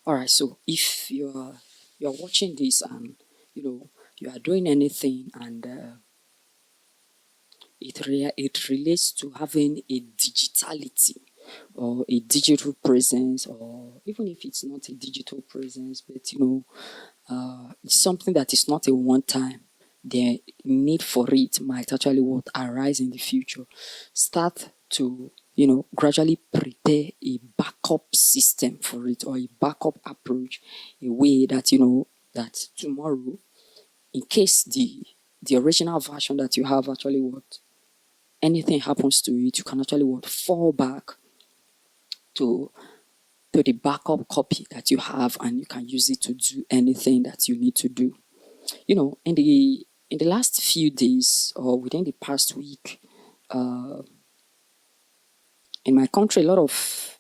All right. So if you're watching this and you are doing anything and it relates to having a digitality or a digital presence, or even if it's not a digital presence, but it's something that is not a one time. The need for it might actually what arise in the future. Start to gradually prepare a backup system for it, or a backup approach, a way that that tomorrow, in case the original version that you have actually what anything happens to it, you can actually what fall back to the backup copy that you have, and you can use it to do anything that you need to do. In the last few days, or within the past week, in my country, a lot of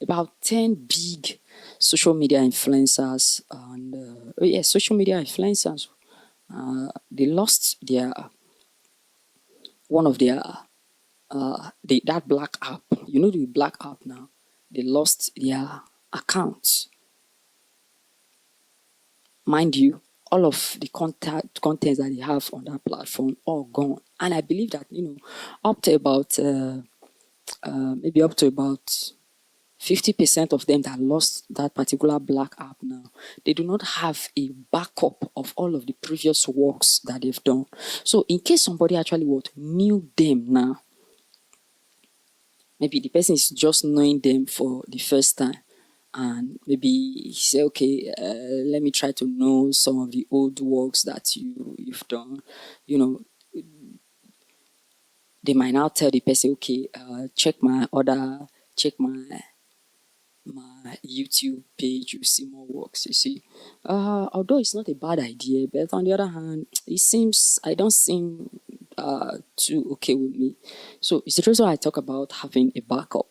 about 10 big social media influencers and social media influencers, they lost their one of their that black app. The black app now. They lost their accounts. Mind you, all of the contents that they have on that platform all gone. And I believe that up to about maybe up to about 50% of them that lost that particular black app now, they do not have a backup of all of the previous works that they've done. So in case somebody actually knew them now, maybe the person is just knowing them for the first time, and maybe he say, okay, let me try to know some of the old works that you've done. They might now tell the person, okay, check my YouTube page, you see more works. You see, although it's not a bad idea, but on the other hand, I don't seem too okay with me. So it's the reason I talk about having a backup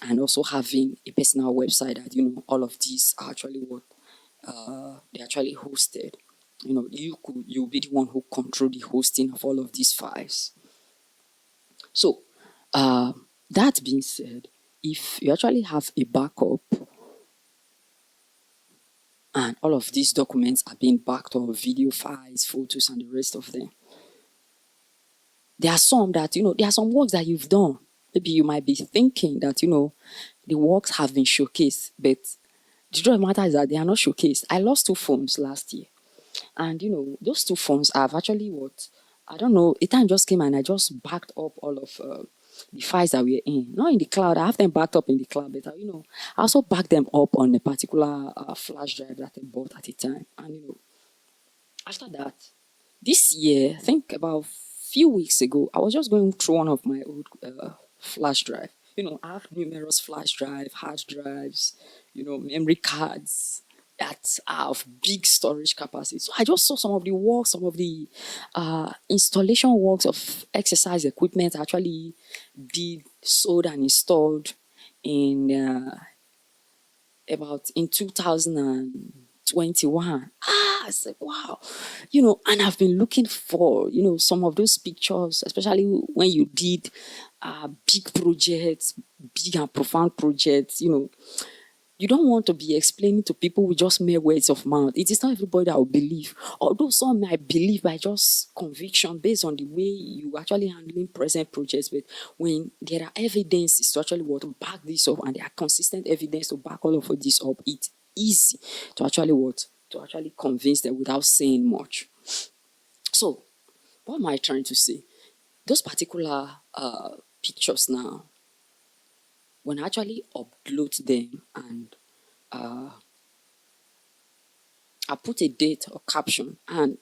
and also having a personal website that all of these are actually what they actually hosted. You'll be the one who control the hosting of all of these files. So that being said, if you actually have a backup and all of these documents are being backed up, video files, photos, and the rest of them, there are some works that you've done. Maybe you might be thinking that the works have been showcased, but the truth of the matter is that they are not showcased. I lost 2 phones last year, and those 2 phones I've actually I don't know, a time just came and I just backed up all of the files that we're in. Not in the cloud. I have them backed up in the cloud, but I also backed them up on a particular flash drive that I bought at a time. And after that, this year, I think about few weeks ago, I was just going through one of my old flash drive. I have numerous flash drive, hard drives, memory cards that are of big storage capacity. So I just saw some of the works, some of the installation works of exercise equipment I actually did, sold and installed in about in 2021. I said, wow, and I've been looking for, some of those pictures, especially when you did big projects, big and profound projects, you don't want to be explaining to people with just mere words of mouth. It is not everybody that will believe. Although some might believe by just conviction based on the way you actually handling present projects. But when there are evidences to actually back this up, and there are consistent evidence to back all of this up, it's easy to actually convince them without saying much. So, what am I trying to say? Those particular pictures now, when I actually upload them and I put a date or caption, and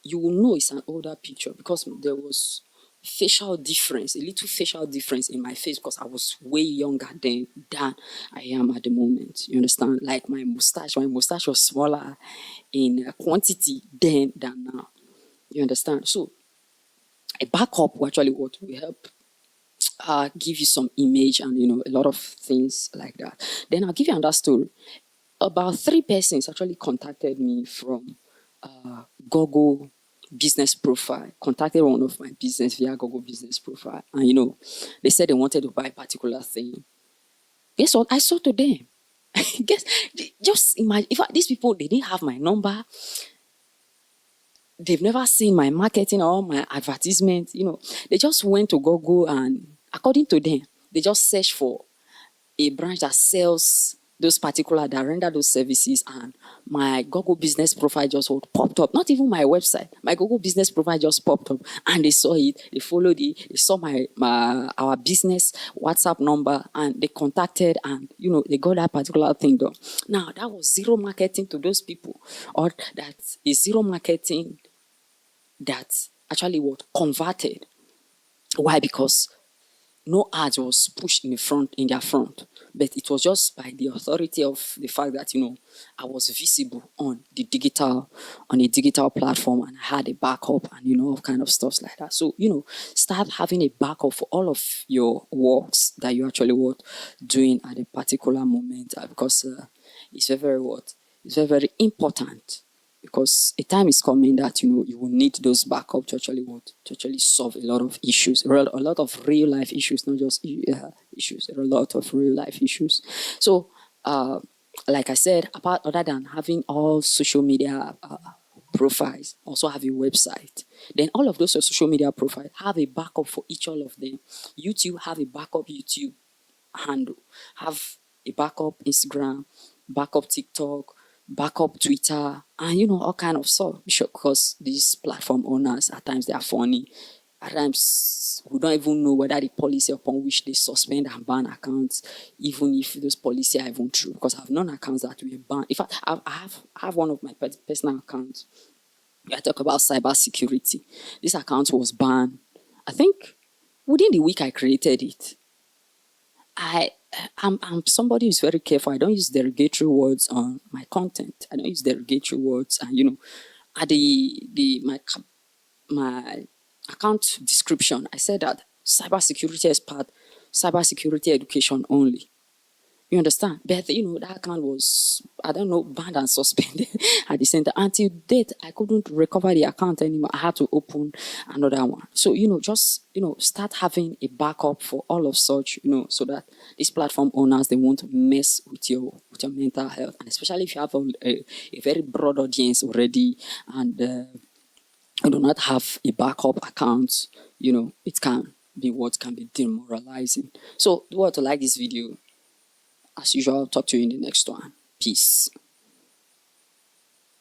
you will know it's an older picture because there was a little facial difference in my face, because I was way younger then than I am at the moment. You understand? Like my mustache was smaller in quantity then than now. You understand? So a backup will actually will help give you some image and a lot of things like that. Then I'll give you another story. About 3 persons actually contacted me from Google business profile, contacted one of my business via Google business profile, and they said they wanted to buy a particular thing. Guess what? I sold to them. Guess, just imagine if these people, they didn't have my number, they've never seen my marketing or my advertisement, they just went to Google and according to them, they just search for a branch that sells those particular, that render those services, and my Google business profile just popped up. Not even my website, my Google business profile just popped up, and they saw it, they followed it, they saw our business WhatsApp number, and they contacted, and they got that particular thing done. Now that was zero marketing to those people, or that is zero marketing that actually what converted. Why? Because no ads was pushed in their front, but it was just by the authority of the fact that I was visible on a digital platform, and I had a backup, and all kind of stuff like that. So start having a backup for all of your works that you actually doing at a particular moment, because it's very very important. Because a time is coming that you will need those backup to actually solve a lot of issues, a lot of real life issues, not just issues. There are a lot of real life issues. So, like I said, other than having all social media profiles, also have a website. Then all of those social media profiles have a backup for each all of them. YouTube, have a backup YouTube handle, have a backup Instagram, backup TikTok, backup Twitter, and all kind of stuff. Because these platform owners, at times they are funny. At times we don't even know whether the policy upon which they suspend and ban accounts, even if those policies are even true. Because I've known accounts that were banned. In fact, I have one of my personal accounts. I talk about cyber security. This account was banned, I think, within the week I created it. I'm somebody who's very careful. I don't use derogatory words on my content. I don't use derogatory words, and at my account description, I said that cybersecurity expert, cybersecurity education only. You understand? But that account was, I don't know, banned and suspended at the center. Until date, I couldn't recover the account anymore. I had to open another one. So, just start having a backup for all of such, so that these platform owners, they won't mess with your mental health. And especially if you have a very broad audience already, and you do not have a backup account, it can be what can be demoralizing. So, do you want to like this video? As usual, I'll talk to you in the next one. Peace.